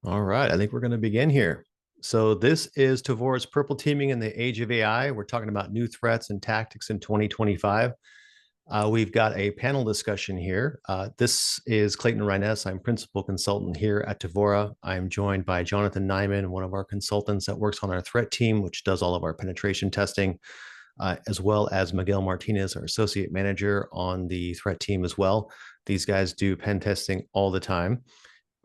All right, I think we're going to begin here. So this is Tevora's Purple Teaming in the Age of AI. We're talking about new threats and tactics in 2025. We've got a panel discussion here. This is Clayton Reines. I'm principal consultant here at Tevora. I'm joined by Jonathan Nyman, one of our consultants that works on our threat team, which does all of our penetration testing, as well as Miguel Martinez, our associate manager on the threat team as well. These guys do pen testing all the time,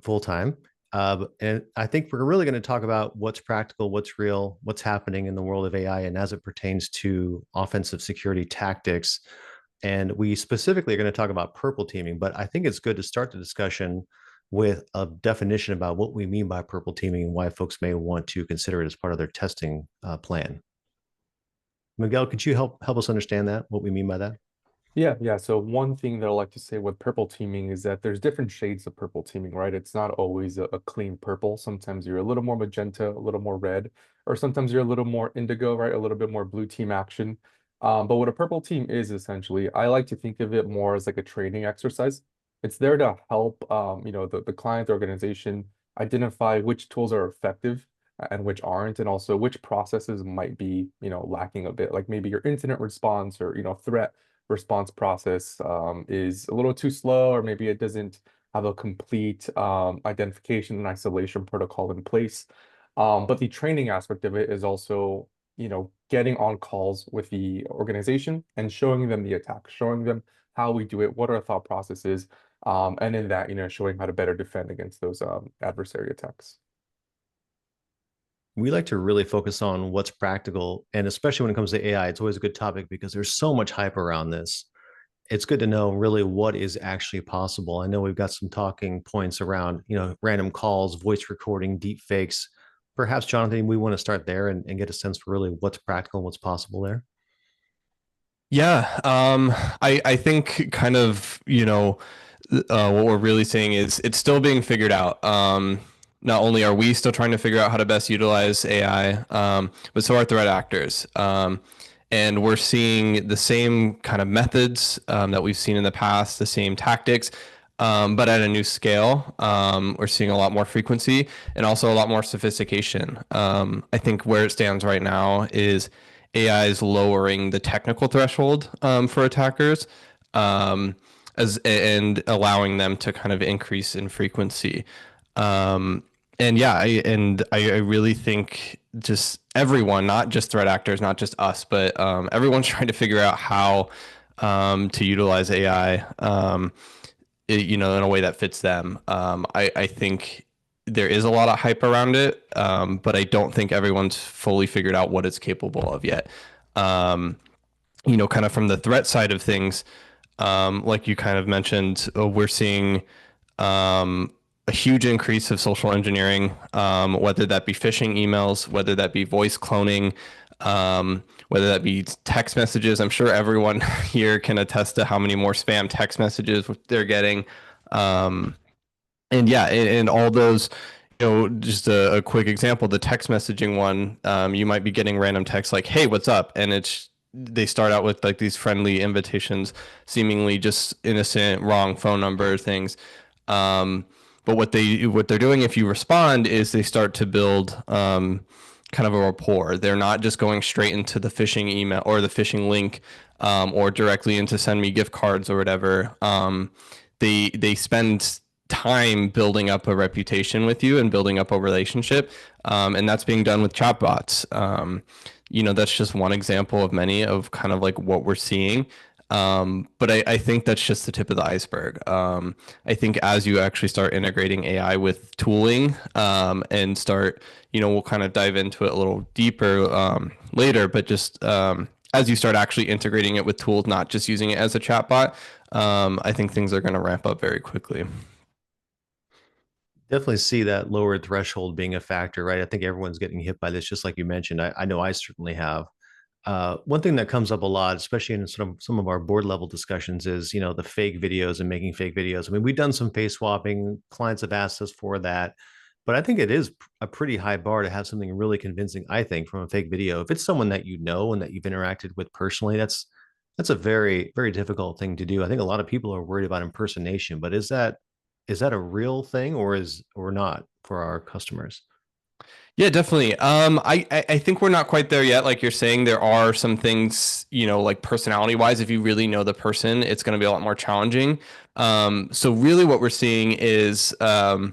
full time. And I think we're really going to talk about what's practical, what's real, what's happening in the world of AI, and as it pertains to offensive security tactics. And we specifically are going to talk about purple teaming, but I think it's good to start the discussion with a definition about what we mean by purple teaming and why folks may want to consider it as part of their testing plan. Miguel, could you help us understand that, what we mean by that? Yeah. So one thing that I like to say with purple teaming is that there's different shades of purple teaming, right? It's not always a clean purple. Sometimes you're a little more magenta, a little more red, or sometimes you're a little more indigo, right? A little bit more blue team action. But what a purple team is essentially, I like to think of it more as like a training exercise. It's there to help, the client organization identify which tools are effective and which aren't, and also which processes might be, lacking a bit, like maybe your incident response or, threat response process is a little too slow, or maybe it doesn't have a complete identification and isolation protocol in place. But the training aspect of it is also, getting on calls with the organization and showing them the attack, showing them how we do it, what our thought process is, and in that, showing how to better defend against those adversary attacks. We like to really focus on what's practical. And especially when it comes to AI, it's always a good topic because there's so much hype around this. It's good to know really what is actually possible. I know we've got some talking points around, random calls, voice recording, deep fakes. Perhaps, Jonathan, we want to start there and get a sense for really what's practical and what's possible there. Yeah, I think kind of, what we're really saying is it's still being figured out. Not only are we still trying to figure out how to best utilize AI, but so are threat actors. And we're seeing the same kind of methods that we've seen in the past, the same tactics, but at a new scale. We're seeing a lot more frequency and also a lot more sophistication. I think where it stands right now is AI is lowering the technical threshold for attackers, and allowing them to kind of increase in frequency. And yeah, I really think just everyone, not just threat actors, not just us, but everyone's trying to figure out how to utilize AI, in a way that fits them. I think there is a lot of hype around it, but I don't think everyone's fully figured out what it's capable of yet. Um, Kind of from the threat side of things, like you kind of mentioned, we're seeing a huge increase of social engineering, whether that be phishing emails, whether that be voice cloning, whether that be text messages. I'm sure everyone here can attest to how many more spam text messages they're getting. And yeah, and all those, just a quick example, the text messaging one, you might be getting random texts like, "Hey, what's up?" And they start out with like these friendly invitations, seemingly just innocent, wrong phone number things. But what they're doing if you respond is they start to build kind of a rapport. They're not just going straight into the phishing email or the phishing link, or directly into send me gift cards or whatever. They spend time building up a reputation with you and building up a relationship, and that's being done with chatbots. That's just one example of many of kind of like what we're seeing. But I think that's just the tip of the iceberg. I think as you actually start integrating AI with tooling, and start, we'll kind of dive into it a little deeper later, but just as you start actually integrating it with tools, not just using it as a chatbot, I think things are going to ramp up very quickly. Definitely see that lowered threshold being a factor, right? I think everyone's getting hit by this, just like you mentioned. I know I certainly have. One thing that comes up a lot, especially in some of our board level discussions, is the fake videos and making fake videos. I mean, we've done some face swapping. Clients have asked us for that, but I think it is a pretty high bar to have something really convincing. I think from a fake video, if it's someone that you know and that you've interacted with personally, that's a very very difficult thing to do. I think a lot of people are worried about impersonation, but Is that a real thing or not for our customers? Yeah, definitely. I think we're not quite there yet. Like you're saying, there are some things, like personality wise, if you really know the person, it's going to be a lot more challenging. So really what we're seeing is like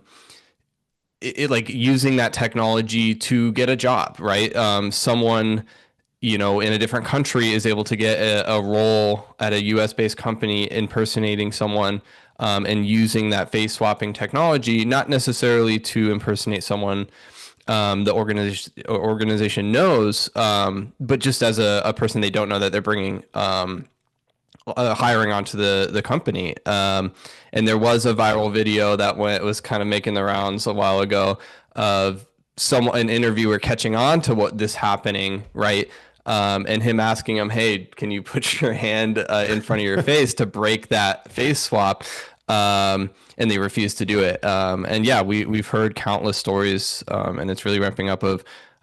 using that technology to get a job, right? Someone, in a different country is able to get a role at a US based company impersonating someone, and using that face swapping technology, not necessarily to impersonate someone the organization knows, but just as a person they don't know that they're bringing hiring onto the company. And there was a viral video that was kind of making the rounds a while ago of an interviewer catching on to what this happening, right? And him asking him, "Hey, can you put your hand in front of your face to break that face swap?" And they refused to do it. And yeah, we've heard countless stories, and it's really ramping up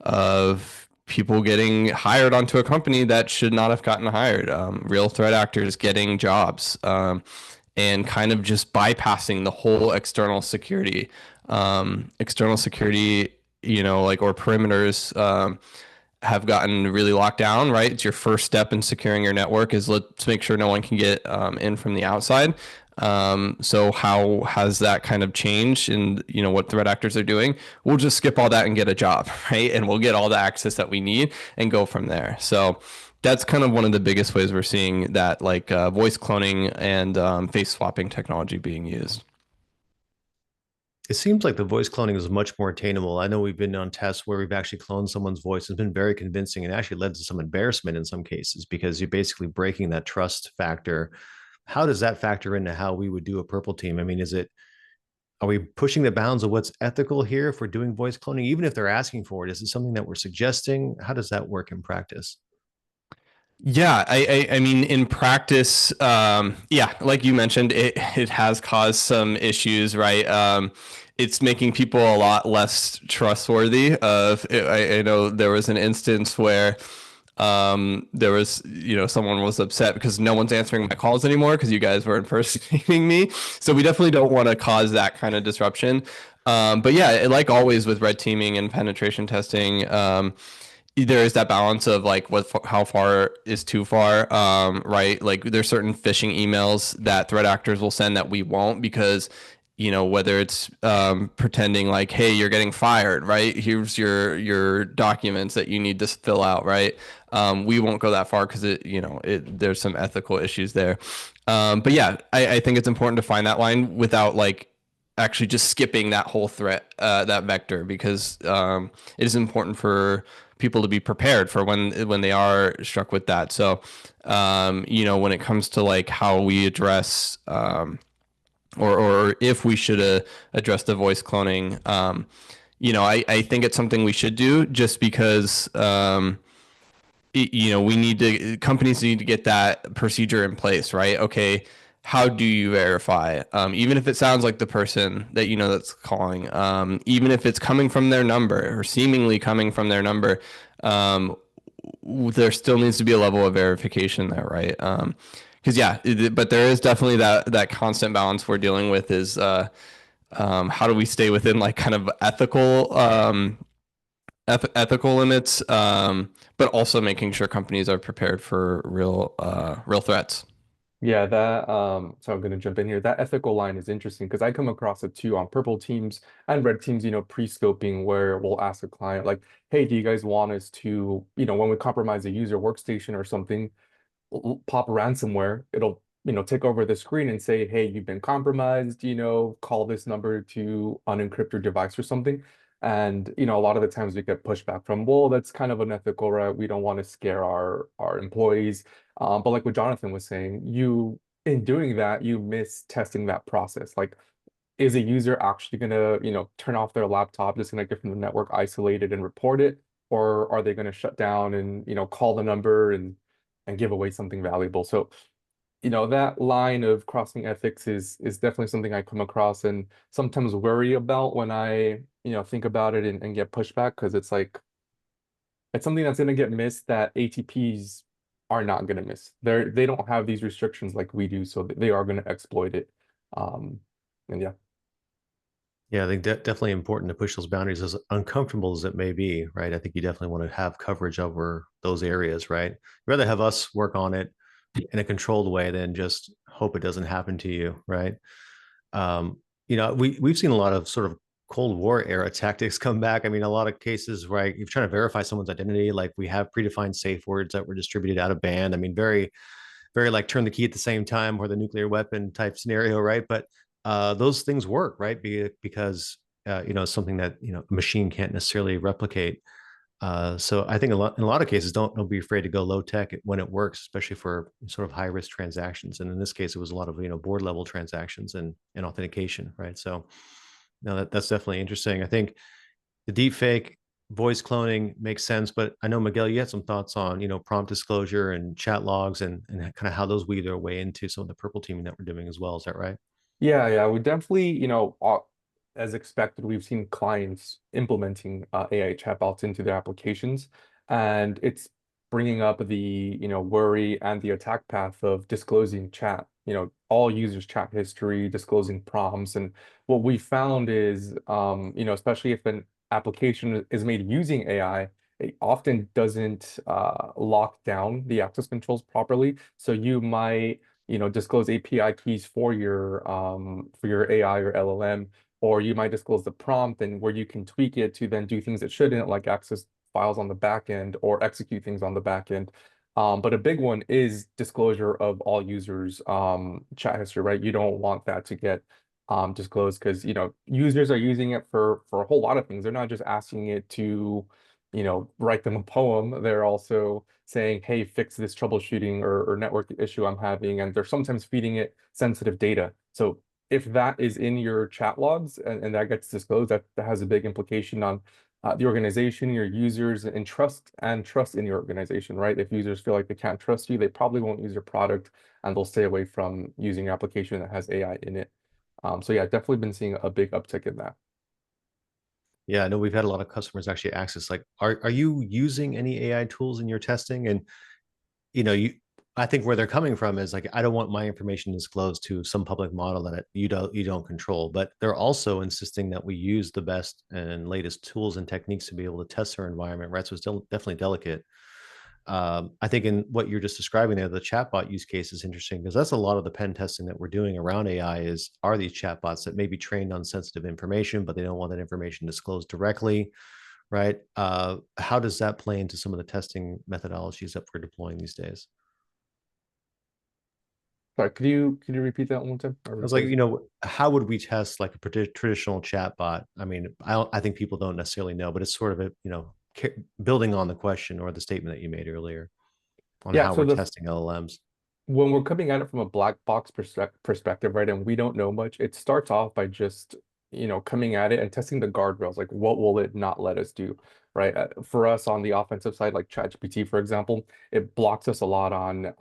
of people getting hired onto a company that should not have gotten hired. Real threat actors getting jobs, and kind of just bypassing the whole external security, like or perimeters. Have gotten really locked down, right? It's your first step in securing your network is let's make sure no one can get in from the outside. So how has that kind of changed in, what threat actors are doing? We'll just skip all that and get a job, right? And we'll get all the access that we need and go from there. So that's kind of one of the biggest ways we're seeing that, like voice cloning and face swapping technology being used. It seems like the voice cloning is much more attainable. I know we've been on tests where we've actually cloned someone's voice. It's been very convincing and actually led to some embarrassment in some cases because you're basically breaking that trust factor. How does that factor into how we would do a purple team? I mean, are we pushing the bounds of what's ethical here if we're doing voice cloning, even if they're asking for it? Is it something that we're suggesting? How does that work in practice? Yeah, I mean, in practice, yeah, like you mentioned, it has caused some issues, right? It's making people a lot less trustworthy. I know there was an instance where there was, someone was upset because no one's answering my calls anymore because you guys were impersonating me. So we definitely don't want to cause that kind of disruption. But yeah, like always with red teaming and penetration testing, there is that balance of like how far is too far, right? Like there's certain phishing emails that threat actors will send that we won't because whether it's pretending like, hey, you're getting fired, right? Here's your documents that you need to fill out, right? We won't go that far because there's some ethical issues there. But yeah, I think it's important to find that line without like actually just skipping that whole threat, that vector, because it is important for people to be prepared for when they are struck with that. So, when it comes to like how we address, or if we should address the voice cloning, I think it's something we should do just because, we need to, companies need to get that procedure in place, right? Okay, how do you verify? Even if it sounds like the person that that's calling, even if it's coming from their number or seemingly coming from their number, um, there still needs to be a level of verification there, right? Because yeah, but there is definitely that constant balance we're dealing with is how do we stay within like kind of ethical limits, but also making sure companies are prepared for real threats. Yeah, that so I'm gonna jump in here. That ethical line is interesting because I come across it too on purple teams and red teams, pre-scoping where we'll ask a client like, hey, do you guys want us to, when we compromise a user workstation or something, pop ransomware, it'll, take over the screen and say, hey, you've been compromised, call this number to unencrypt your device or something. And, a lot of the times we get pushback from, well, that's kind of unethical, right? We don't want to scare our employees. But like what Jonathan was saying, in doing that, you miss testing that process. Like, is a user actually gonna, turn off their laptop, disconnect it from the network, isolate it, and report it? Or are they gonna shut down and, call the number and give away something valuable? So, that line of crossing ethics is definitely something I come across and sometimes worry about when I, think about it and get pushback because it's like it's something that's gonna get missed that ATPs are not gonna miss. They don't have these restrictions like we do, so they are gonna exploit it. And yeah. Yeah, I think definitely important to push those boundaries as uncomfortable as it may be, right? I think you definitely want to have coverage over those areas, right? You'd rather have us work on it in a controlled way than just hope it doesn't happen to you, right? Um, we've seen a lot of sort of Cold War era tactics come back. I mean, a lot of cases, right? You're trying to verify someone's identity, like we have predefined safe words that were distributed out of band. I mean, very like turn the key at the same time or the nuclear weapon type scenario, right? But those things work, right? Because it's something that a machine can't necessarily replicate. So I think in a lot of cases, don't be afraid to go low tech when it works, especially for sort of high risk transactions. And in this case, it was a lot of board level transactions and authentication, right? So no, that's definitely interesting. I think the deep fake voice cloning makes sense, but I know Miguel, you had some thoughts on prompt disclosure and chat logs and kind of how those weave their way into some of the purple teaming that we're doing as well. Is that right? Yeah, we definitely, as expected, we've seen clients implementing AI chatbots into their applications, and it's bringing up the, worry and the attack path of disclosing chat, all users' chat history, disclosing prompts. And what we found is, especially if an application is made using AI, it often doesn't lock down the access controls properly. So you might disclose API keys for your AI or LLM, or you might disclose the prompt and where you can tweak it to then do things it shouldn't, like access files on the back end or execute things on the back end. But a big one is disclosure of all users' chat history, right? You don't want that to get disclosed because users are using it for a whole lot of things. They're not just asking it to write them a poem. They're also saying, hey, fix this troubleshooting or network issue I'm having. And they're sometimes feeding it sensitive data. So if that is in your chat logs and that gets disclosed, that has a big implication on the organization, your users, and trust in your organization, right? If users feel like they can't trust you, they probably won't use your product and they'll stay away from using your application that has AI in it. So yeah, definitely been seeing a big uptick in that. Yeah, I know we've had a lot of customers actually ask us, like, are you using any AI tools in your testing? And you I think where they're coming from is like, I don't want my information disclosed to some public model that you don't control. But they're also insisting that we use the best and latest tools and techniques to be able to test our environment, right? So it's definitely delicate. I think in what you're just describing there, the chatbot use case is interesting because that's a lot of the pen testing that we're doing around AI are these chatbots that may be trained on sensitive information, but they don't want that information disclosed directly, right? How does that play into some of the testing methodologies that we're deploying these days? Sorry, could you repeat that one more time? Or I was like, rephrase? how would we test like a traditional chatbot? I mean, I think people don't necessarily know, but it's sort of building on the question or the statement that you made earlier on Yeah, how so we're the testing LLMs. when we're coming at it from a black box perspective, right, and we don't know much, it starts off by just, coming at it and testing the guardrails, like what will it not let us do, right? For us on the offensive side, like ChatGPT, for example, it blocks us a lot on,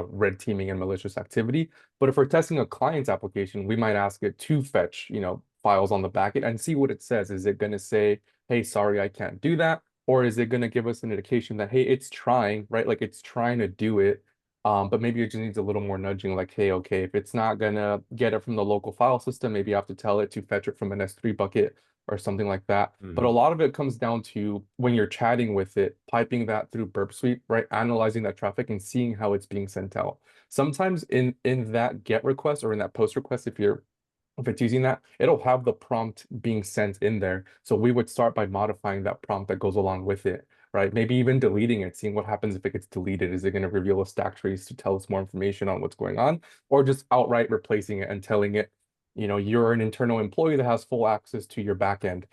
red teaming and malicious activity. But if we're testing a client's application, we might ask it to fetch, files on the back end and see what it says. Is it going to say, hey, sorry, I can't do that? Or is it going to give us an indication that, hey, it's trying, right? Like it's trying to do it, but maybe it just needs a little more nudging, like, hey, okay, if it's not gonna get it from the local file system, maybe you have to tell it to fetch it from an S3 bucket or something like that. But a Mhm. lot of it comes down to when you're chatting with it, piping that through Burp Suite, right? Analyzing that traffic and seeing how it's being sent out. Sometimes in that GET request or in that post request, if it's using that, it'll have the prompt being sent in there. So we would start by modifying that prompt that goes along with it, right? Maybe even deleting it, seeing what happens if it gets deleted. Is it going to reveal a stack trace to tell us more information on what's going on? Or just outright replacing it and telling it, you're an internal employee that has full access to your backend.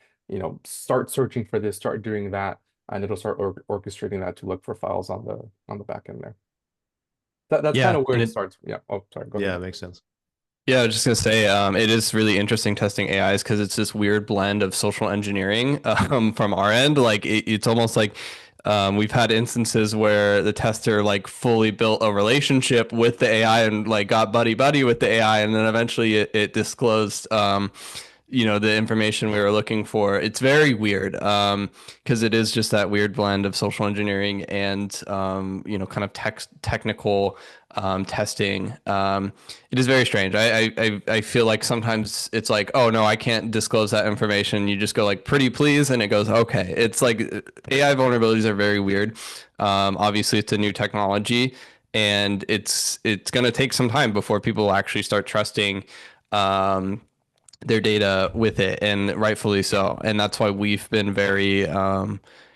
Start searching for this, start doing that, and it'll start orchestrating that to look for files on the back end there. That's kind Yeah, of where and it it starts. Yeah. Oh, sorry. Go Yeah, ahead. it makes sense. Yeah, I was just gonna say, it is really interesting testing AIs because it's this weird blend of social engineering from our end. Like it's almost like we've had instances where the tester like fully built a relationship with the AI and like got buddy buddy with the AI, and then eventually it disclosed the information we were looking for. It's very weird, because it is just that weird blend of social engineering and kind of technical testing. It is very strange. I feel like sometimes it's like, oh no, I can't disclose that information. You just go like, pretty please, and it goes, okay. It's like AI vulnerabilities are very weird. Obviously, it's a new technology, and it's going to take some time before people actually start trusting their data with it, and rightfully so. And that's why we've been very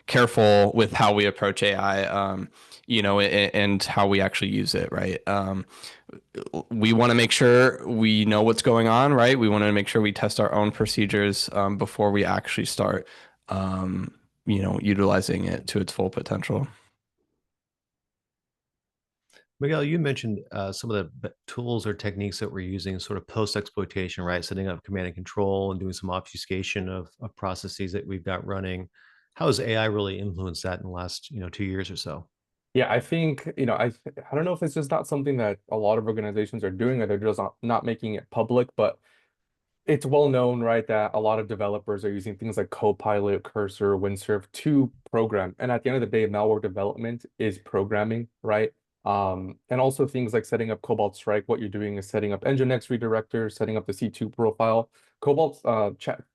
careful with how we approach AI, and how we actually use it, right? We want to make sure we know what's going on, right? We want to make sure we test our own procedures before we actually start, utilizing it to its full potential. Miguel, you mentioned some of the tools or techniques that we're using sort of post-exploitation, right? Setting up command and control and doing some obfuscation of processes that we've got running. How has AI really influenced that in the last, 2 years or so? Yeah, I think, I don't know if it's just not something that a lot of organizations are doing, or they're just not making it public, but it's well known, right, that a lot of developers are using things like Copilot, Cursor, Windsurf to program. And at the end of the day, malware development is programming, right? And also things like setting up Cobalt Strike, what you're doing is setting up Nginx redirectors, setting up the C2 profile. Cobalt,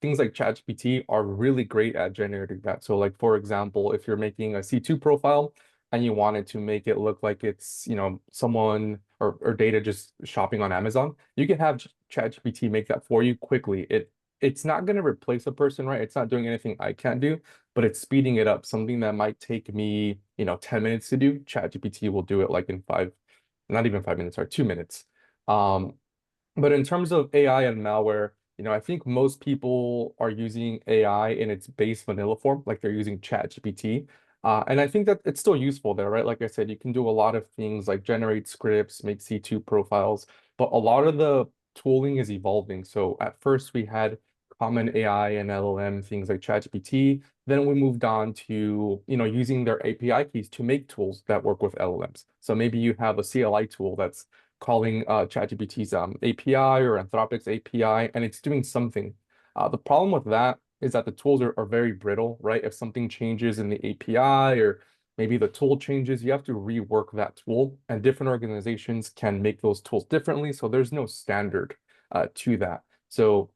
things like ChatGPT are really great at generating that. So like, for example, if you're making a C2 profile and you wanted to make it look like it's, someone or data just shopping on Amazon, you can have ChatGPT make that for you quickly. It's not going to replace a person, right? It's not doing anything I can't do, but it's speeding it up. Something that might take me, 10 minutes to do, ChatGPT will do it like in not even 5 minutes, or 2 minutes. But in terms of AI and malware, I think most people are using AI in its base vanilla form, like they're using ChatGPT. And I think that it's still useful there, right? Like I said, you can do a lot of things like generate scripts, make C2 profiles, but a lot of the tooling is evolving. So at first we had common AI and LLM, things like ChatGPT. Then we moved on to, using their API keys to make tools that work with LLMs. So maybe you have a CLI tool that's calling ChatGPT's API or Anthropic's API, and it's doing something. The problem with that is that the tools are very brittle, right? If something changes in the API, or maybe the tool changes, you have to rework that tool, and different organizations can make those tools differently. So there's no standard to that. So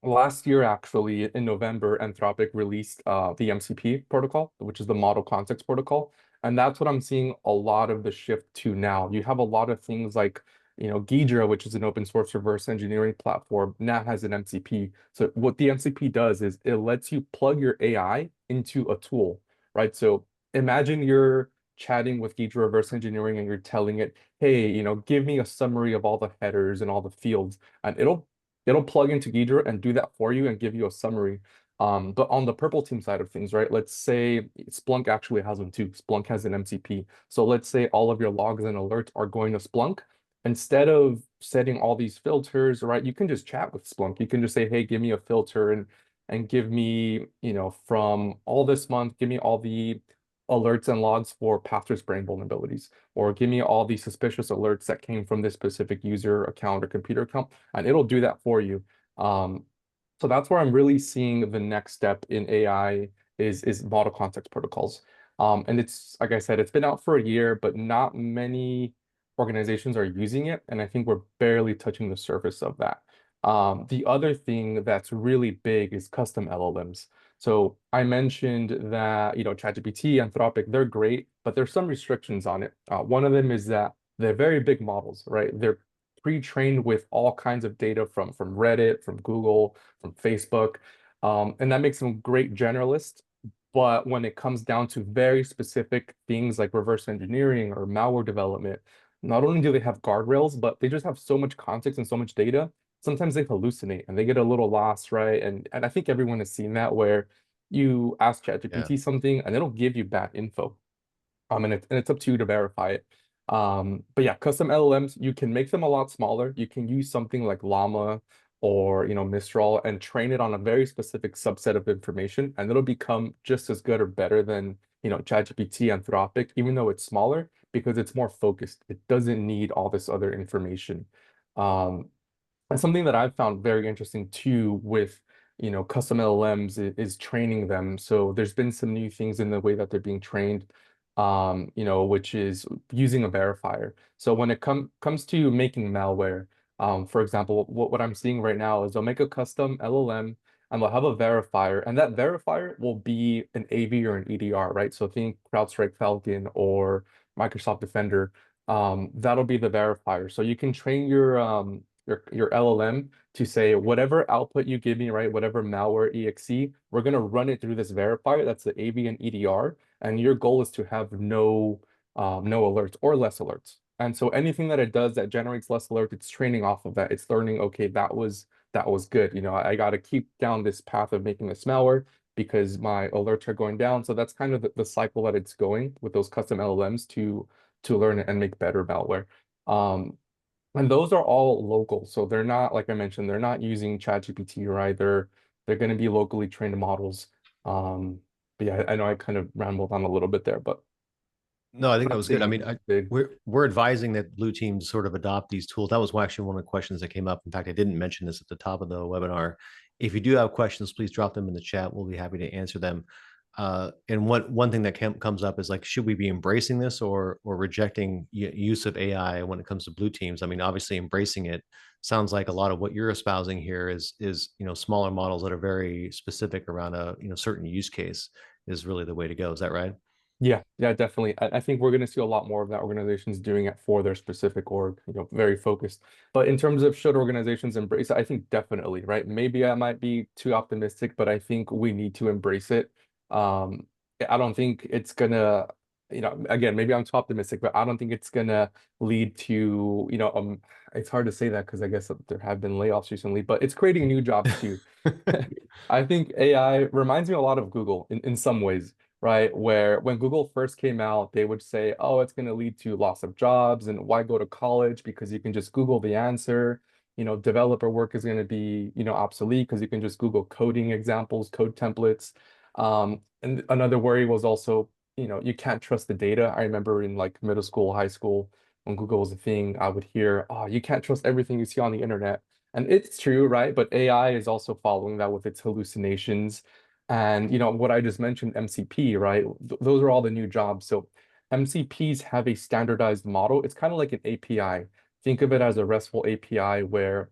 last year, actually, in November, Anthropic released the MCP protocol, which is the Model Context Protocol. And that's what I'm seeing a lot of the shift to now. You have a lot of things like, Ghidra, which is an open source reverse engineering platform, now has an MCP. So what the MCP does is it lets you plug your AI into a tool, right? So imagine you're chatting with Ghidra reverse engineering and you're telling it, hey, give me a summary of all the headers and all the fields, and it'll plug into Ghidra and do that for you and give you a summary. But on the purple team side of things, right? Let's say Splunk actually has one too. Splunk has an MCP. So let's say all of your logs and alerts are going to Splunk. Instead of setting all these filters, right? You can just chat with Splunk. You can just say, hey, give me a filter and give me, from all this month, give me all the alerts and logs for password brain vulnerabilities, or give me all the suspicious alerts that came from this specific user account or computer account, and it'll do that for you. So that's where I'm really seeing the next step in AI is model context protocols. And it's, like I said, it's been out for a year, but not many organizations are using it, and I think we're barely touching the surface of that. The other thing that's really big is custom LLMs. So I mentioned that, ChatGPT, Anthropic, they're great, but there's some restrictions on it. One of them is that they're very big models, right? They're pre-trained with all kinds of data from Reddit, from Google, from Facebook, and that makes them great generalists. But when it comes down to very specific things like reverse engineering or malware development, not only do they have guardrails, but they just have so much context and so much data. Sometimes they hallucinate and they get a little lost, right? And I think everyone has seen that, where you ask Yeah. ChatGPT something and it'll give you bad info. And it's up to you to verify it. But yeah, custom LLMs, you can make them a lot smaller. You can use something like Llama or, Mistral, and train it on a very specific subset of information, and it'll become just as good or better than, ChatGPT, Anthropic, even though it's smaller, because it's more focused. It doesn't need all this other information. Um, And something that I've found very interesting too with, custom LLMs is training them. So there's been some new things in the way that they're being trained, which is using a verifier. So when it comes to making malware, for example, what I'm seeing right now is they'll make a custom LLM and they'll have a verifier, and that verifier will be an AV or an EDR, right? So think CrowdStrike Falcon or Microsoft Defender. That'll be the verifier. So you can train your LLM to say whatever output you give me, right? Whatever malware exe, we're gonna run it through this verifier. That's the AV and EDR, and your goal is to have no alerts or less alerts. And so anything that it does that generates less alert, it's training off of that. It's learning, okay, that was good. I got to keep down this path of making this malware because my alerts are going down. So that's kind of the cycle that it's going with those custom LLMs to learn and make better malware. And those are all local. So they're not, like I mentioned, they're not using ChatGPT, right? They're going to be locally trained models. But yeah, I know I kind of rambled on a little bit there, but No, I think what that I'm was good. I seeing mean, is big. we're advising that blue teams sort of adopt these tools. That was actually one of the questions that came up. In fact, I didn't mention this at the top of the webinar. If you do have questions, please drop them in the chat. We'll be happy to answer them. And one thing that comes up is like, should we be embracing this or rejecting use of AI when it comes to blue teams? I mean, obviously, embracing it sounds like a lot of what you're espousing here is smaller models that are very specific around a certain use case is really the way to go. Is that right? Yeah, definitely. I think we're going to see a lot more of that organizations doing it for their specific org, very focused. But in terms of should organizations embrace it, I think definitely, right? Maybe I might be too optimistic, but I think we need to embrace it. Um, I don't think it's gonna, again, maybe I'm too optimistic, but I don't think it's gonna lead to, it's hard to say that because I guess there have been layoffs recently, but it's creating new jobs too. I think AI reminds me a lot of Google in some ways, right? Where when Google first came out, they would say, oh, it's going to lead to loss of jobs and why go to college because you can just Google the answer. Developer work is going to be, obsolete because you can just Google coding examples, code templates. And another worry was also, you can't trust the data. I remember in like middle school, high school, when Google was a thing, I would hear, oh, you can't trust everything you see on the internet. And it's true, right? But AI is also following that with its hallucinations. And what I just mentioned, MCP, right? Those are all the new jobs. So MCPs have a standardized model. It's kind of like an API. Think of it as a RESTful API where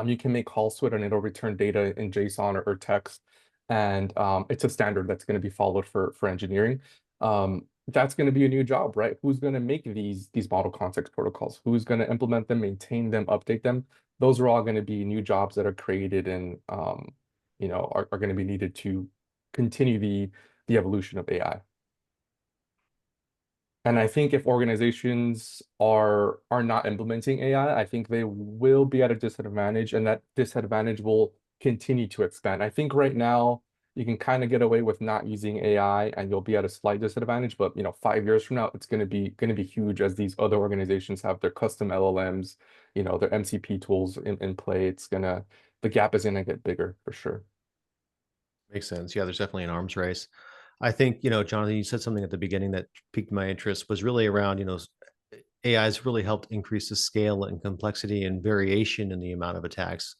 you can make calls to it and it'll return data in JSON or text. And it's a standard that's going to be followed for engineering. That's going to be a new job, right? Who's going to make these model context protocols? Who's going to implement them, maintain them, update them? Those are all going to be new jobs that are created and are going to be needed to continue the evolution of AI. And I think if organizations are not implementing AI, I think they will be at a disadvantage, and that disadvantage will continue to expand. I think right now you can kind of get away with not using AI, and you'll be at a slight disadvantage. But 5 years from now, it's going to be huge as these other organizations have their custom LLMs, their MCP tools in play. The gap is gonna get bigger for sure. Makes sense. Yeah, there's definitely an arms race. I think, Jonathan, you said something at the beginning that piqued my interest was really around, AI has really helped increase the scale and complexity and variation in the amount of attacks.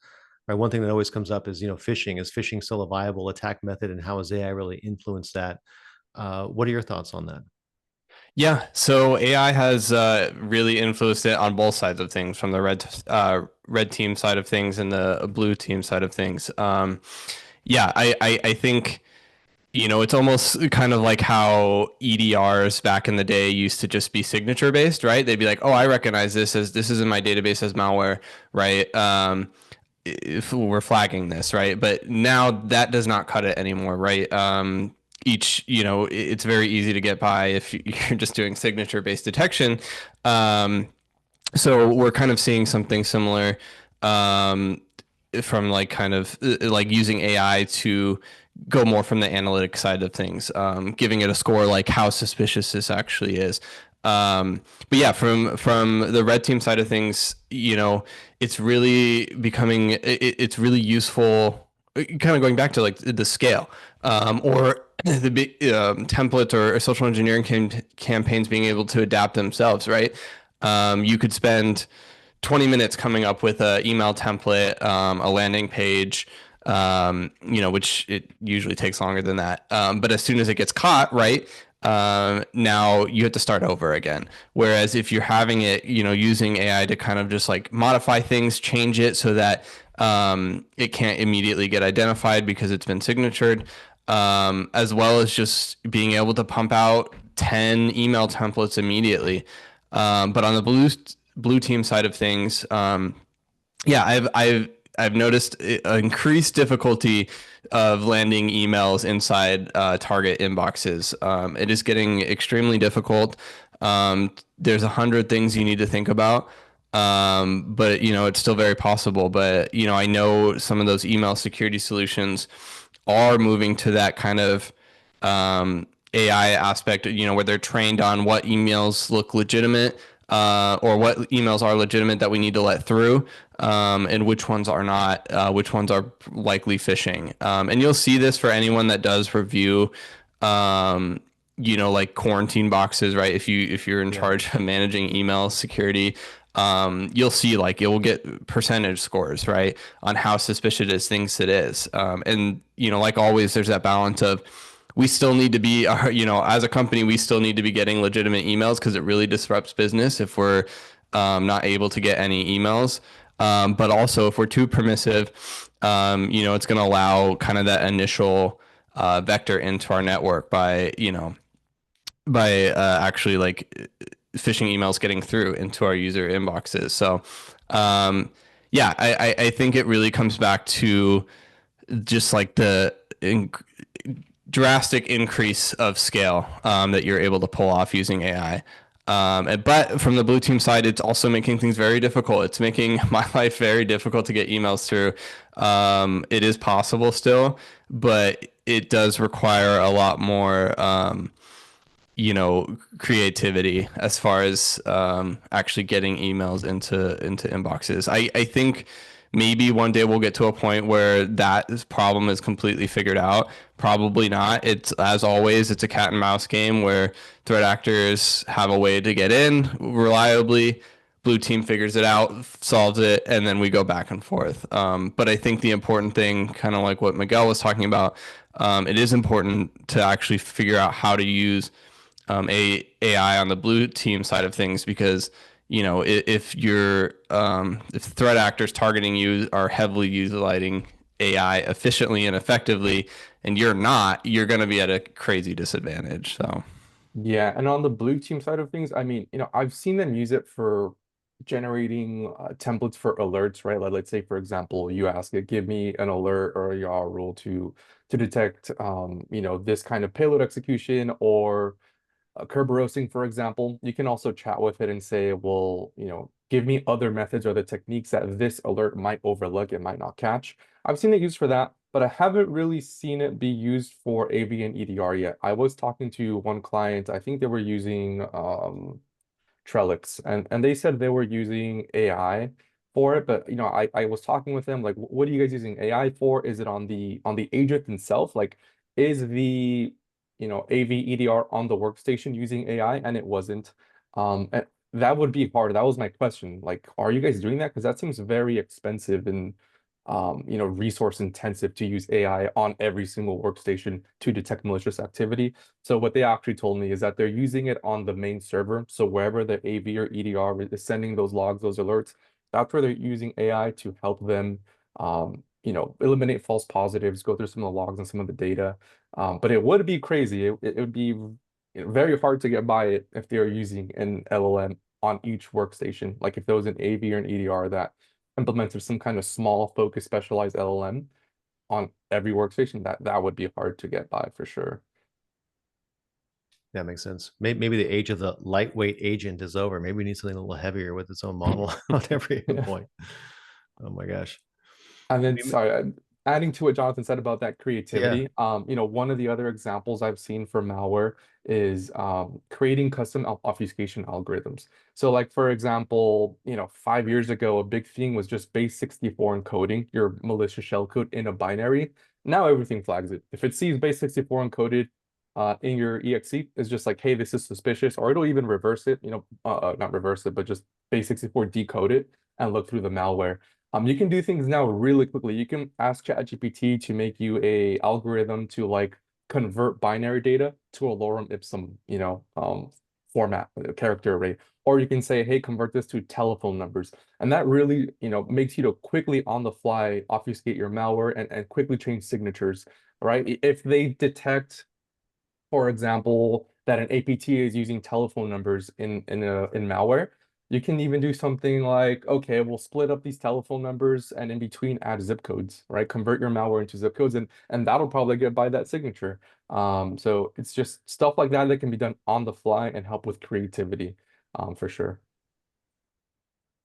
Right. One thing that always comes up is, phishing. Is phishing still a viable attack method, and how has AI really influenced that? What are your thoughts on that? Yeah, so AI has really influenced it on both sides of things, from the red team side of things and the blue team side of things. Yeah, I think it's almost kind of like how EDRs back in the day used to just be signature based, right? They'd be like, oh, I recognize this is in my database as malware, right? If we're flagging this, right? But now that does not cut it anymore, right? It's very easy to get by if you're just doing signature based detection. So we're kind of seeing something similar from like kind of like using AI to go more from the analytic side of things, giving it a score like how suspicious this actually is. But yeah, from the red team side of things, it's really it's really useful. Kind of going back to like the scale, or the big template or social engineering campaigns being able to adapt themselves, right? You could spend 20 minutes coming up with a email template, a landing page, which it usually takes longer than that. But as soon as it gets caught, right, now you have to start over again. Whereas if you're having it, using AI to kind of just like modify things, change it so that it can't immediately get identified because it's been signatured, as well as just being able to pump out 10 email templates immediately. But on the blue team side of things, yeah, I've noticed increased difficulty of landing emails inside target inboxes. It is getting extremely difficult. There's 100 things you need to think about. But it's still very possible. But I know some of those email security solutions are moving to that kind of AI aspect, where they're trained on what emails look legitimate, or what emails are legitimate that we need to let through, and which ones are not, which ones are likely phishing. And you'll see this for anyone that does review, like quarantine boxes, right? If you're in charge of managing email security, you'll see like it will get percentage scores, right, on how suspicious it thinks it is. And like always, there's that balance of, we still need to be, as a company, we still need to be getting legitimate emails because it really disrupts business if we're not able to get any emails. But also, if we're too permissive, it's going to allow kind of that initial vector into our network by actually like phishing emails getting through into our user inboxes. So, yeah, I think it really comes back to just like the drastic increase of scale that you're able to pull off using AI. But from the blue team side, it's also making things very difficult. It's making my life very difficult to get emails through. It is possible still, but it does require a lot more, creativity as far as actually getting emails into inboxes. I think maybe one day we'll get to a point where that problem is completely figured out. Probably not. It's, as always, it's a cat and mouse game where threat actors have a way to get in reliably. Blue team figures it out, solves it, and then we go back and forth. But I think the important thing, kind of like what Miguel was talking about, it is important to actually figure out how to use AI on the blue team side of things, because if threat actors targeting you are heavily utilizing AI efficiently and effectively, and you're not, you're going to be at a crazy disadvantage. So Yeah, and on the blue team side of things, I mean, I've seen them use it for generating templates for alerts, right? Like, let's say, for example, you ask it, give me an alert or a YAR rule to detect, this kind of payload execution or Kerberoasting, for example. You can also chat with it and say, well, give me other methods or the techniques that this alert might overlook, it might not catch. I've seen it used for that, but I haven't really seen it be used for AV and EDR yet. I was talking to one client, I think they were using Trellix, and they said they were using AI for it, but I was talking with them like, what are you guys using AI for? Is it on the agent itself? Like, is the AV EDR on the workstation using AI? And it wasn't. And that would be hard. That was my question. Like, are you guys doing that? Because that seems very expensive and resource intensive to use AI on every single workstation to detect malicious activity. So what they actually told me is that they're using it on the main server. So wherever the AV or EDR is sending those logs, those alerts, that's where they're using AI to help them, eliminate false positives, go through some of the logs and some of the data. But it would be crazy. It would be very hard to get by it if they're using an LLM on each workstation. Like if there was an AV or an EDR that implemented some kind of small focus specialized LLM on every workstation, that would be hard to get by for sure. That makes sense. Maybe the age of the lightweight agent is over. Maybe we need something a little heavier with its own model on every point. Oh my gosh. And then, sorry, adding to what Jonathan said about that creativity, Yeah. one of the other examples I've seen for malware is creating custom obfuscation algorithms. So like, for example, 5 years ago, a big thing was just base64 encoding your malicious shellcode in a binary. Now everything flags it. If it sees base64 encoded in your exe, it's just like, hey, this is suspicious, or it'll even reverse it, not reverse it, but just base64 decode it. and look through the malware. You can do things now really quickly. You can ask ChatGPT to make you a algorithm to like convert binary data to a lorem ipsum, format, character array. Or you can say, hey, convert this to telephone numbers. And that really, makes you to quickly on the fly obfuscate your malware and quickly change signatures, right? If they detect, for example, that an APT is using telephone numbers in malware, you can even do something like, okay, we'll split up these telephone numbers and in between add zip codes, right? Convert your malware into zip codes and that'll probably get by that signature. So it's just stuff like that that can be done on the fly and help with creativity, for sure.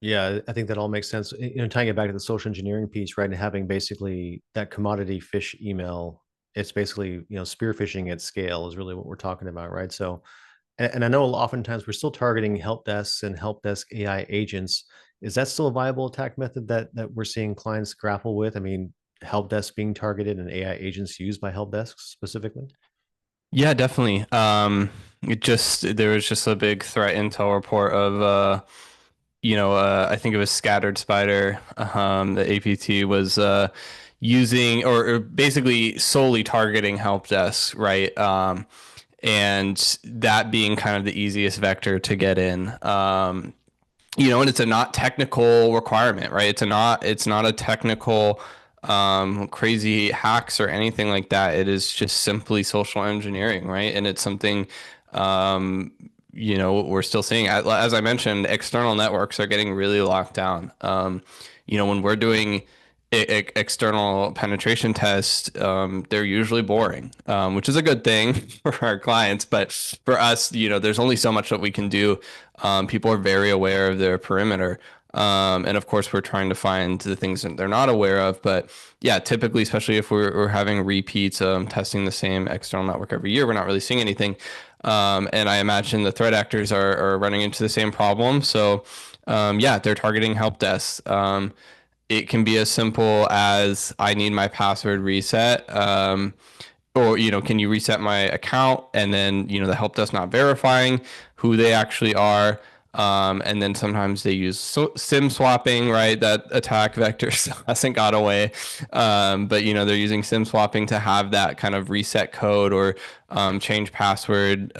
Yeah, I think that all makes sense. Tying it back to the social engineering piece, right? And having basically that commodity fish email, it's basically, spear phishing at scale is really what we're talking about, right? So, and I know oftentimes we're still targeting help desks and help desk AI agents. Is that still a viable attack method that we're seeing clients grapple with? I mean, help desk being targeted and AI agents used by help desks specifically? Yeah, definitely. There was just a big threat intel report of I think it was Scattered Spider. The APT was using or basically solely targeting help desks, right? And that being kind of the easiest vector to get in. And it's a not technical requirement, right? It's not a technical crazy hacks or anything like that. It is just simply social engineering, right? And it's something we're still seeing. As I mentioned, external networks are getting really locked down. When we're doing external penetration tests, they're usually boring, which is a good thing for our clients. But for us, there's only so much that we can do. People are very aware of their perimeter. And of course, we're trying to find the things that they're not aware of. But yeah, typically, especially if we're having repeats, testing the same external network every year, we're not really seeing anything. And I imagine the threat actors are running into the same problem. So yeah, they're targeting help desks. It can be as simple as I need my password reset. Or can you reset my account? And then the help desk not verifying who they actually are. And then sometimes they use SIM swapping, right? That attack vector hasn't got away. But they're using SIM swapping to have that kind of reset code or change password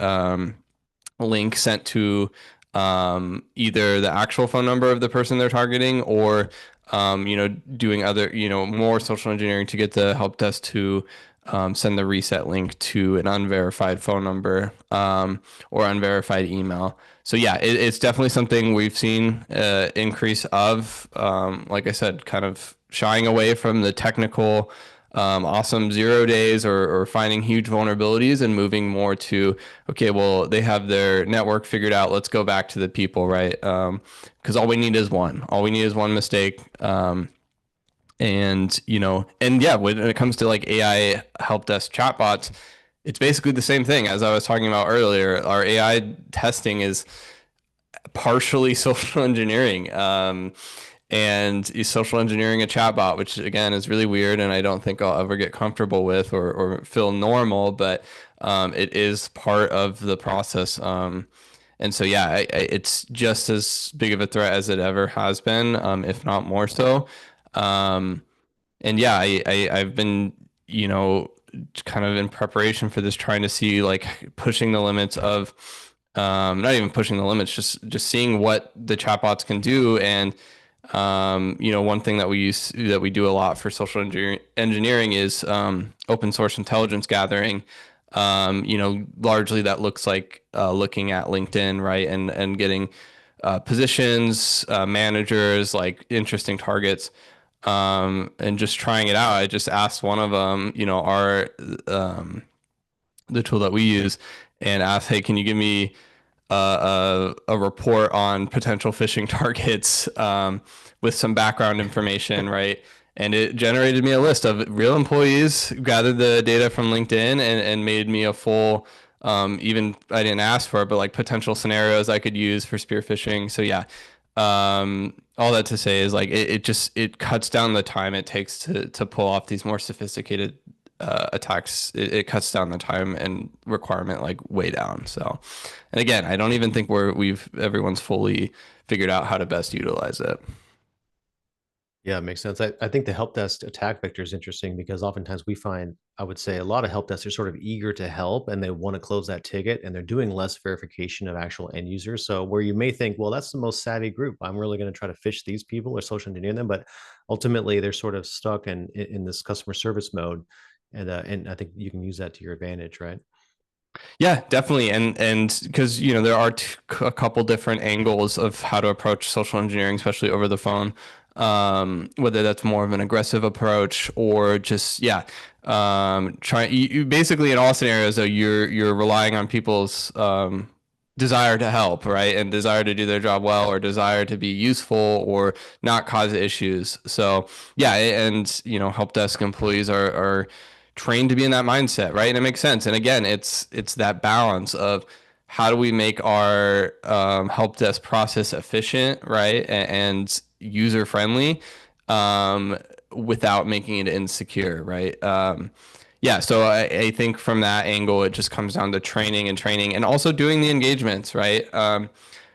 link sent to either the actual phone number of the person they're targeting or doing other, more social engineering to get the help desk to send the reset link to an unverified phone number or unverified email. So yeah, it's definitely something we've seen increase of, like I said, kind of shying away from the technical awesome 0 days or finding huge vulnerabilities and moving more to, okay, well, they have their network figured out. Let's go back to the people, right? Because all we need is one. All we need is one mistake. And yeah, when it comes to like AI help desk chatbots, it's basically the same thing as I was talking about earlier. Our AI testing is partially social engineering. And he's social engineering a chatbot, which again is really weird, and I don't think I'll ever get comfortable with or feel normal, but it is part of the process. And so, yeah, it's just as big of a threat as it ever has been, if not more so. Um, and yeah, I've been, kind of in preparation for this, trying to see like pushing the limits of, not even pushing the limits, just seeing what the chatbots can do. And one thing that we do a lot for social engineering is open source intelligence gathering. Largely that looks like looking at LinkedIn, right, and getting positions, managers, like interesting targets, and just trying it out. I just asked one of them, um, the tool that we use, and asked, hey, can you give me a report on potential phishing targets with some background information, right? And it generated me a list of real employees, gathered the data from LinkedIn, and made me a full, even I didn't ask for it, but like potential scenarios I could use for spear phishing. So yeah, all that to say is like it cuts down the time it takes to pull off these more sophisticated attacks. It cuts down the time and requirement like way down. So, and again, I don't even think everyone's fully figured out how to best utilize it. Yeah, it makes sense. I think the help desk attack vector is interesting because oftentimes we find, I would say, a lot of help desks are sort of eager to help and they want to close that ticket and they're doing less verification of actual end users. So where you may think, well, that's the most savvy group. I'm really going to try to fish these people or social engineer them, but ultimately they're sort of stuck in this customer service mode, and I think you can use that to your advantage, right? Yeah, definitely. And because, there are a couple different angles of how to approach social engineering, especially over the phone. Whether that's more of an aggressive approach or just, yeah, try you basically in all scenarios, though, you're relying on people's desire to help, right? And desire to do their job well or desire to be useful or not cause issues. So yeah, and help desk employees are trained to be in that mindset, right? And it makes sense. And again, it's that balance of how do we make our help desk process efficient, right, and user friendly, um, without making it insecure, right? Yeah, so I think from that angle, it just comes down to training and also doing the engagements, right?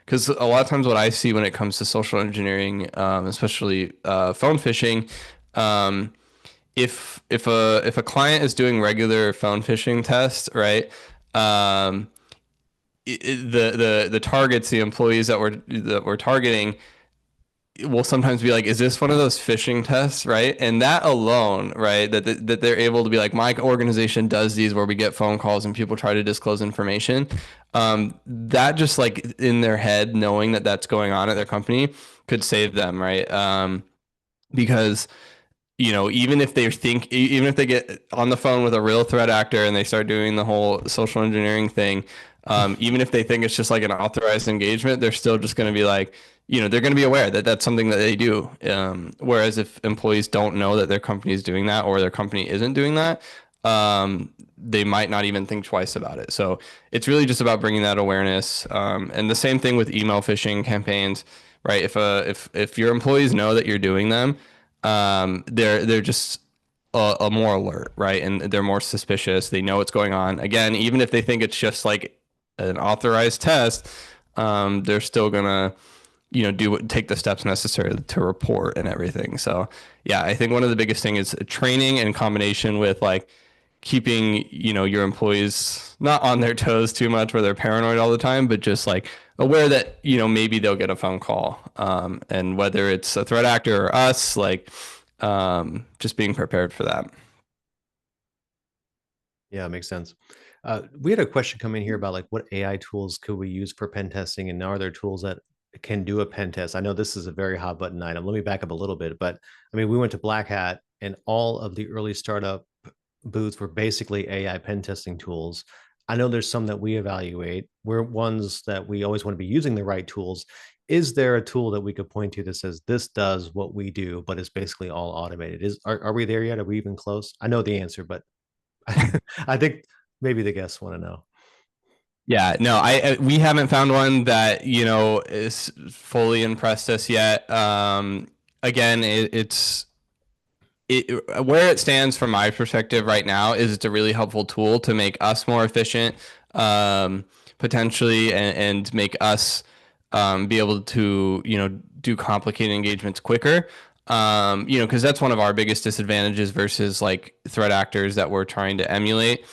Because a lot of times what I see when it comes to social engineering, especially phone phishing, um, if a client is doing regular phone phishing tests, right? Um, the targets, the employees that we're targeting, will sometimes be like, is this one of those phishing tests, right? And that alone, right, that they're able to be like, my organization does these where we get phone calls and people try to disclose information. That just like in their head, knowing that that's going on at their company could save them, right? Because even if they get on the phone with a real threat actor and they start doing the whole social engineering thing, even if they think it's just like an authorized engagement, they're still just going to be like, they're going to be aware that that's something that they do. Whereas if employees don't know that their company is doing that or their company isn't doing that, they might not even think twice about it. So it's really just about bringing that awareness. And the same thing with email phishing campaigns, right? If your employees know that you're doing them, they're just a more alert, right? And they're more suspicious. They know what's going on. Again, even if they think it's just like an authorized test, they're still gonna, take the steps necessary to report and everything. So yeah, I think one of the biggest thing is training in combination with like keeping, your employees not on their toes too much where they're paranoid all the time, but just like aware that, maybe they'll get a phone call. And whether it's a threat actor or us, like, just being prepared for that. Yeah, it makes sense. We had a question come in here about like what AI tools could we use for pen testing, and are there tools that can do a pen test? I know this is a very hot button item. Let me back up a little bit, but I mean, we went to Black Hat, and all of the early startup booths were basically AI pen testing tools. I know there's some that we evaluate. We're ones that we always want to be using the right tools. Is there a tool that we could point to that says this does what we do, but it's basically all automated? Are we there yet? Are we even close? I know the answer, but I think maybe the guests want to know. Yeah, no, we haven't found one that, is fully impressed us yet. Again, where it stands from my perspective right now is it's a really helpful tool to make us more efficient, potentially, and make us be able to do complicated engagements quicker. Because that's one of our biggest disadvantages versus like threat actors that we're trying to emulate.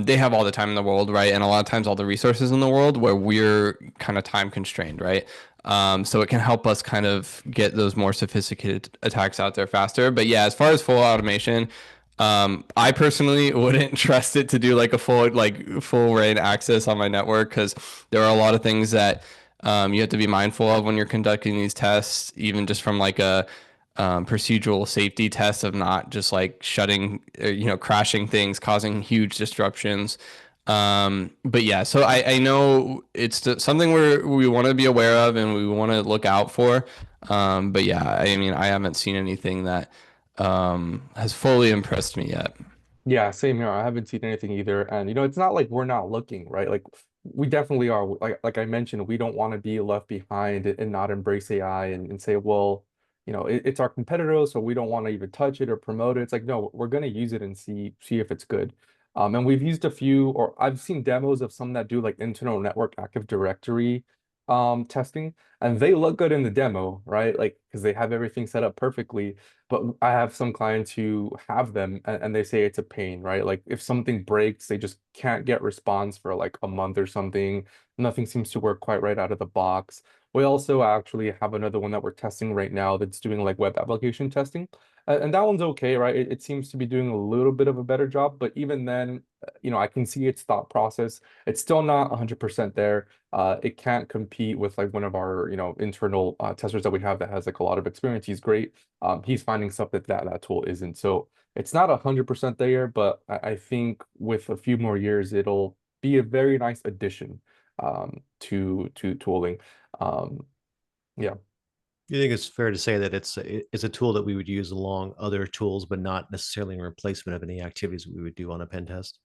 They have all the time in the world, right? And a lot of times all the resources in the world where we're kind of time constrained, right? So it can help us kind of get those more sophisticated attacks out there faster. But yeah, as far as full automation, I personally wouldn't trust it to do like a full RAID access on my network because there are a lot of things that you have to be mindful of when you're conducting these tests, even just from like a procedural safety test of not just like shutting, crashing things, causing huge disruptions. But yeah, so I know it's something we want to be aware of and we want to look out for. But yeah, I mean, I haven't seen anything that has fully impressed me yet. Yeah, same here. I haven't seen anything either. And it's not like we're not looking, right? Like we definitely are. Like I mentioned, we don't want to be left behind and not embrace AI and say, well, it's our competitor, so we don't want to even touch it or promote it. It's like, no, we're gonna use it and see if it's good. And we've used a few, or I've seen demos of some that do like internal network Active Directory testing, and they look good in the demo, right? Like, because they have everything set up perfectly. But I have some clients who have them, and they say it's a pain, right? Like if something breaks, they just can't get response for like a month or something. Nothing seems to work quite right out of the box. We also actually have another one that we're testing right now that's doing like web application testing. And that one's okay, right? It seems to be doing a little bit of a better job, but even then, I can see its thought process. It's still not 100% there. It can't compete with like one of our, internal testers that we have that has like a lot of experience. He's great. He's finding stuff that tool isn't. So it's not 100% there, but I think with a few more years, it'll be a very nice addition to tooling. Um, yeah. You think it's fair to say that it's a tool that we would use along other tools, but not necessarily in replacement of any activities we would do on a pen test?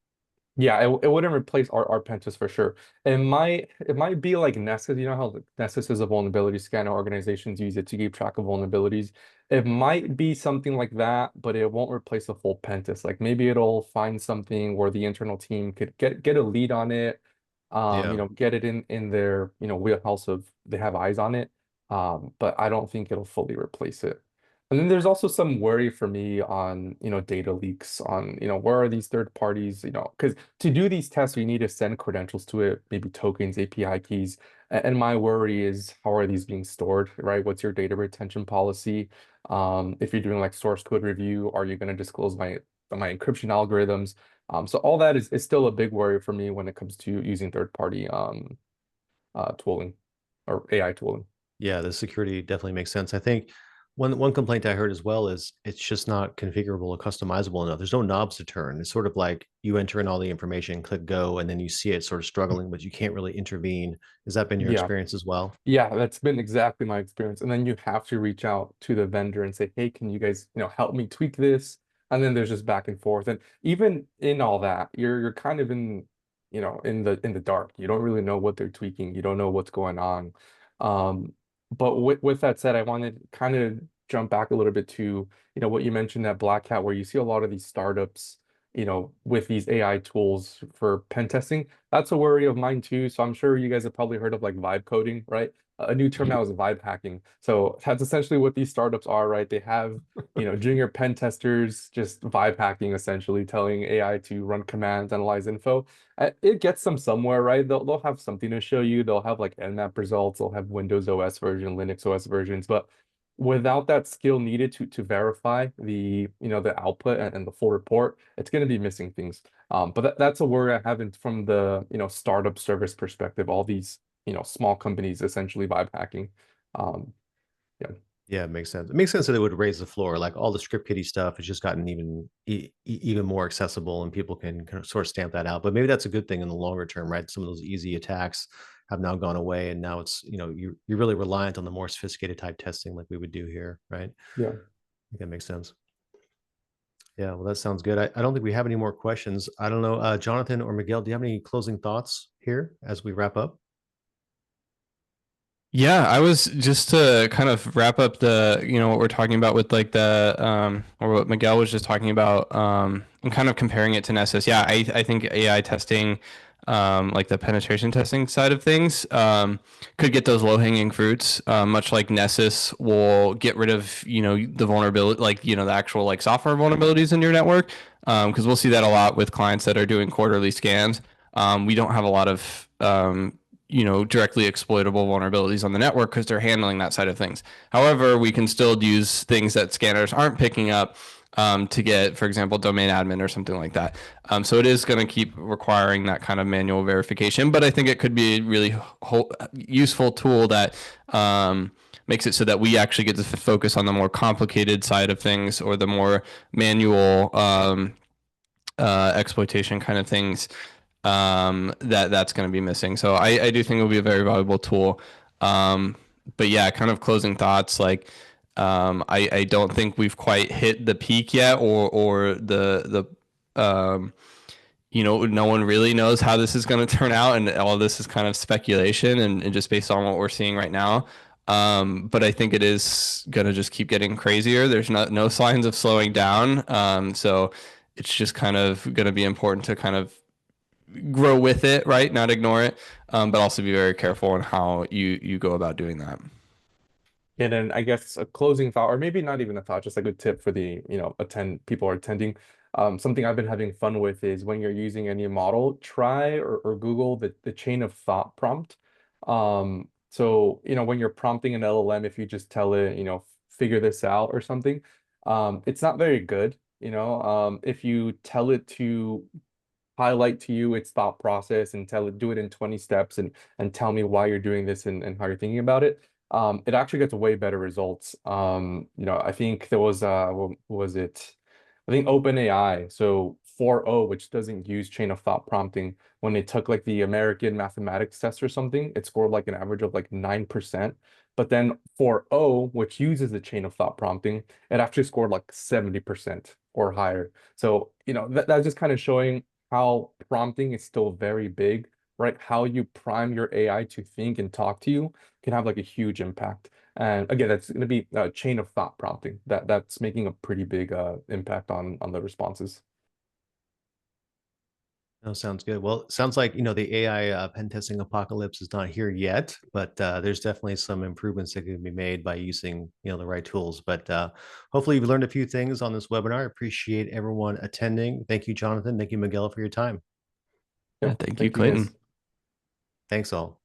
Yeah, it wouldn't replace our pen test for sure. It might be like Nessus. You know how like, Nessus is a vulnerability scanner. Organizations use it to keep track of vulnerabilities. It might be something like that, but it won't replace a full pen test. Like maybe it'll find something where the internal team could get a lead on it, Yeah. get it in their, wheelhouse of they have eyes on it. But I don't think it'll fully replace it. And then there's also some worry for me on, data leaks on, where are these third parties, because to do these tests, we need to send credentials to it, maybe tokens, API keys. And my worry is how are these being stored, right? What's your data retention policy? If you're doing like source code review, are you going to disclose my encryption algorithms? So all that is still a big worry for me when it comes to using third party tooling or AI tooling. Yeah, the security definitely makes sense. I think one complaint I heard as well is it's just not configurable or customizable enough. There's no knobs to turn. It's sort of like you enter in all the information, click go, and then you see it sort of struggling, but you can't really intervene. Has that been your Yeah. experience as well? Yeah, that's been exactly my experience. And then you have to reach out to the vendor and say, hey, can you guys, help me tweak this? And then there's just back and forth. And even in all that, you're kind of in the dark. You don't really know what they're tweaking. You don't know what's going on. Um, but with that said, I wanted to kind of jump back a little bit to, what you mentioned at Black Hat, where you see a lot of these startups, with these AI tools for pen testing. That's a worry of mine too. So I'm sure you guys have probably heard of like vibe coding, right? A new term now is vibe hacking. So that's essentially what these startups are, right? They have, junior pen testers just vibe hacking, essentially telling AI to run commands, analyze info. It gets them somewhere, right? They'll have something to show you. They'll have like Nmap results. They'll have Windows OS version, Linux OS versions, but without that skill needed to verify the output and the full report, it's going to be missing things. But that's a worry I have from the startup service perspective. All these small companies essentially vibe hacking. Um, yeah, Yeah, it makes sense. It makes sense that it would raise the floor. Like all the script kiddie stuff has just gotten even more accessible, and people can kind of sort of stamp that out. But maybe that's a good thing in the longer term, right? Some of those easy attacks have now gone away, and now it's you're really reliant on the more sophisticated type testing like we would do here, right? I yeah. think that makes sense. Yeah, well, that sounds good. I don't think we have any more questions. I don't know, Jonathan or Miguel, do you have any closing thoughts here as we wrap up? Yeah, I was just to kind of wrap up what we're talking about with like or what Miguel was just talking about, and kind of comparing it to Nessus. Yeah, I think AI testing, like the penetration testing side of things, could get those low-hanging fruits, much like Nessus will get rid of, the vulnerability, like, the actual like software vulnerabilities in your network. Because we'll see that a lot with clients that are doing quarterly scans. We don't have a lot of, directly exploitable vulnerabilities on the network because they're handling that side of things. However, we can still use things that scanners aren't picking up, to get, for example, domain admin or something like that. So it is going to keep requiring that kind of manual verification, but I think it could be a really useful tool that makes it so that we actually get to focus on the more complicated side of things, or the more manual exploitation kind of things, that's going to be missing. So I do think it'll be a very valuable tool. But yeah, kind of closing thoughts, like, I don't think we've quite hit the peak yet, or no one really knows how this is going to turn out, and all this is kind of speculation, and just based on what we're seeing right now. But I think it is going to just keep getting crazier. There's no signs of slowing down. So it's just kind of going to be important to kind of grow with it, right? Not ignore it, but also be very careful in how you go about doing that. And then I guess a closing thought, or maybe not even a thought, just a good tip for the, people are attending. Something I've been having fun with is when you're using any model, try or Google the chain of thought prompt. So, when you're prompting an LLM, if you just tell it, figure this out or something, it's not very good. If you tell it to highlight to you its thought process and do it in 20 steps and tell me why you're doing this and how you're thinking about it, it actually gets way better results. I think there was what was it? I think OpenAI, so 4.0, which doesn't use chain of thought prompting, when they took like the American mathematics test or something, it scored like an average of like 9%. But then 4.0, which uses the chain of thought prompting, it actually scored like 70% or higher. So, that's just kind of showing how prompting is still very big, right? How you prime your AI to think and talk to you can have like a huge impact. And again, that's going to be a chain of thought prompting that's making a pretty big impact on the responses. No, sounds good. Well, it sounds like, the AI pen testing apocalypse is not here yet, but there's definitely some improvements that can be made by using, the right tools. But hopefully you've learned a few things on this webinar. I appreciate everyone attending. Thank you, Jonathan. Thank you, Miguel, for your time. Yeah, Yeah, thank you, thank you guys. Clayton. Thanks all.